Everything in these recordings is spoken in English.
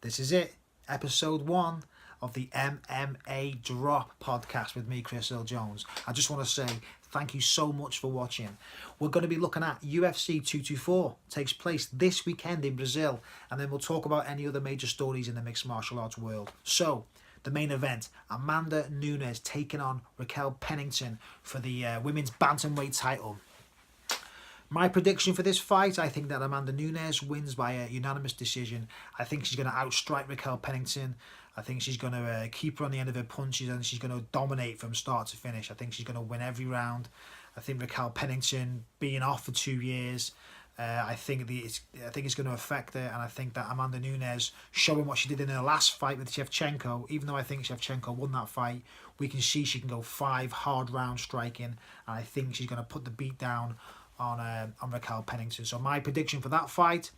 This is it, episode 1 of the MMA Drop podcast with me, Chris Earl Jones. I just want to say thank you so much for watching. We're going to be looking at UFC 224, takes place this weekend in Brazil, and then we'll talk about any other major stories in the mixed martial arts world. So, the main event, Amanda Nunes taking on Raquel Pennington for the women's bantamweight title. My prediction for this fight, I think that Amanda Nunes wins by a unanimous decision. I think she's going to outstrike Raquel Pennington. I think she's going to keep her on the end of her punches and she's going to dominate from start to finish. I think she's going to win every round. I think Raquel Pennington being off for 2 years, I think it's going to affect her, and I think that Amanda Nunes showing what she did in her last fight with Shevchenko, even though I think Shevchenko won that fight, we can see she can go 5 hard rounds striking, and I think she's going to put the beat down on Raquel Pennington. So my prediction for that fight,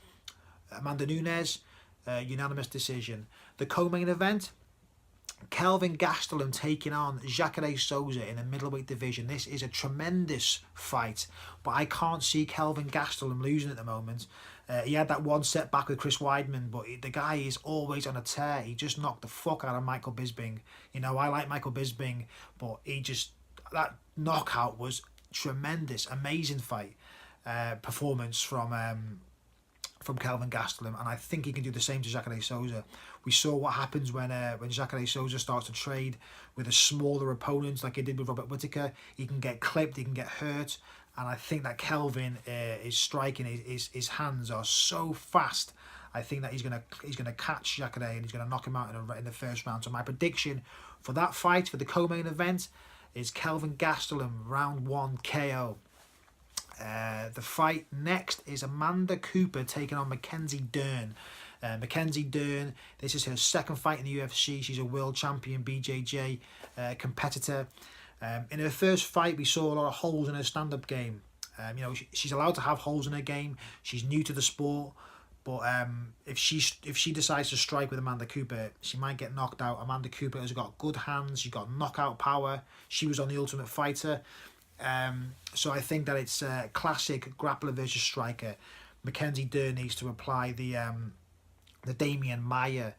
Amanda Nunes, unanimous decision. The co-main event, Kelvin Gastelum taking on Jacare Souza in the middleweight division. This is a tremendous fight, but I can't see Kelvin Gastelum losing at the moment. He had that one setback with Chris Weidman, but the guy is always on a tear. He just knocked the fuck out of Michael Bisping. You know, I like Michael Bisping, but that knockout was tremendous, amazing fight performance from Kelvin Gastelum, and I think he can do the same to Jacare Souza. We saw what happens when Jacare Souza starts to trade with a smaller opponent like he did with Robert Whittaker. He can get clipped, he can get hurt, and I think that Kelvin is striking. His hands are so fast. I think that he's gonna catch Jacare and he's gonna knock him out in the first round. So my prediction for that fight, for the co-main event, is Kelvin Gastelum, round 1 KO. The fight next is Amanda Cooper taking on Mackenzie Dern. Mackenzie Dern, this is her second fight in the UFC. She's a world champion BJJ competitor. In her first fight, we saw a lot of holes in her stand-up game. She's allowed to have holes in her game. She's new to the sport. But if she decides to strike with Amanda Cooper, she might get knocked out. Amanda Cooper has got good hands. She's got knockout power. She was on The Ultimate Fighter. So I think that it's a classic grappler versus striker. Mackenzie Dern needs to apply the Damian Maia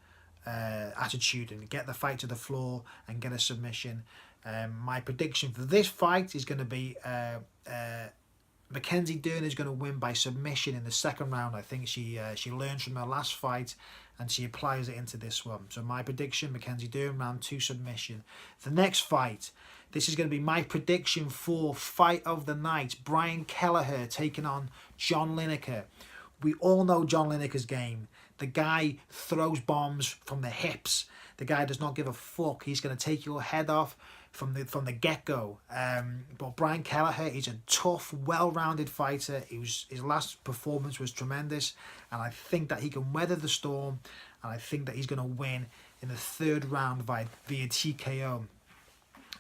attitude and get the fight to the floor and get a submission. My prediction for this fight is going to be Mackenzie Dern is going to win by submission in the second round. I think she learns from her last fight and she applies it into this one. So my prediction, Mackenzie Dern, round 2 submission. The next fight, this is going to be my prediction for fight of the night. Brian Kelleher taking on John Lineker. We all know John Lineker's game. The guy throws bombs from the hips. The guy does not give a fuck. He's going to take your head off from the get-go. But Brian Kelleher is a tough, well-rounded fighter. His last performance was tremendous, and I think that he can weather the storm, and I think that he's going to win in the third round via TKO.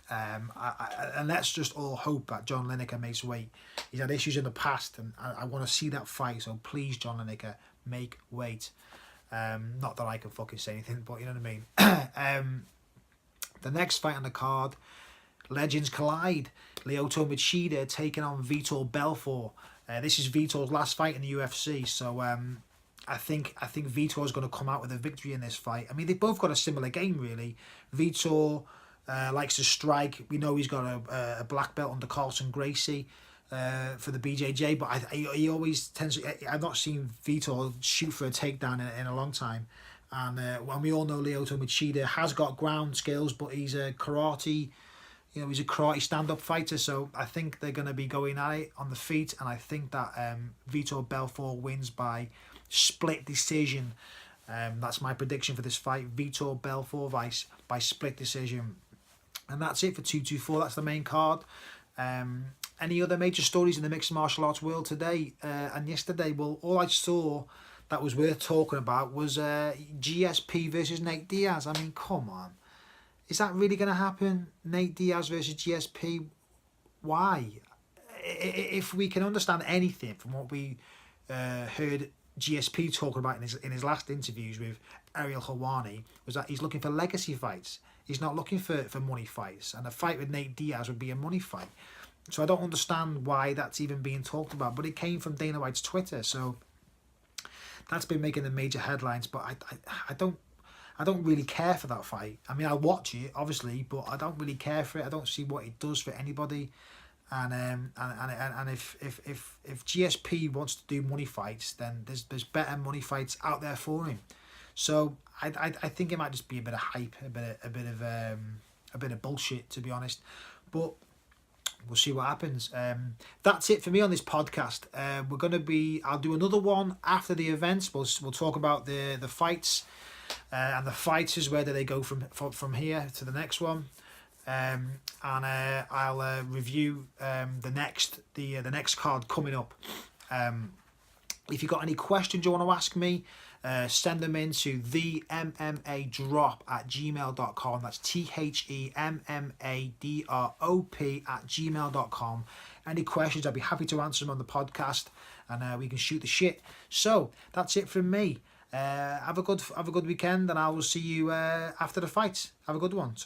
And let's just all hope that John Lineker makes weight. He's had issues in the past, and I want to see that fight. So please, John Lineker, make weight. Not that I can fucking say anything, but you know what I mean. The next fight on the card, legends collide. Lyoto Machida taking on Vitor Belfort. This is Vitor's last fight in the UFC, so I think Vitor is going to come out with a victory in this fight. I mean, they've both got a similar game, really. Vitor likes to strike. We know he's got a black belt under Carlson Gracie for the BJJ, but he always tends to... I've not seen Vitor shoot for a takedown in a long time. And we all know Lyoto Machida has got ground skills, but he's a karate stand-up fighter. So I think they're going to be going at it on the feet, and I think that Vitor Belfort wins by split decision. That's my prediction for this fight. Vitor Belfort by split decision. And that's it for 224. That's the main card. Any other major stories in the mixed martial arts world today and yesterday? Well, all I saw that was worth talking about was GSP versus Nate Diaz. I mean, come on. Is that really going to happen? Nate Diaz versus GSP? Why? If we can understand anything from what we heard GSP talking about in his last interviews with Ariel Helwani, was that he's looking for legacy fights. He's not looking for money fights. And a fight with Nate Diaz would be a money fight. So I don't understand why that's even being talked about. But it came from Dana White's Twitter. So That's been making the major headlines, but I don't really care for that fight. I mean, I'll watch it obviously, but I don't really care for it. I don't see what it does for anybody. And if GSP wants to do money fights, then there's better money fights out there for him. So I think it might just be a bit of hype, a bit of bullshit, to be honest. But we'll see what happens. That's it for me on this podcast. I'll do another one after the events. We'll talk about the fights and the fighters. Where do they go from here to the next one? I'll review the next card coming up. If you've got any questions you want to ask me, send them in to themmadrop@gmail.com. That's themmadrop@gmail.com. Any questions, I'd be happy to answer them on the podcast, and we can shoot the shit. So that's it from me. Have a good weekend, and I will see you after the fights. Have a good one.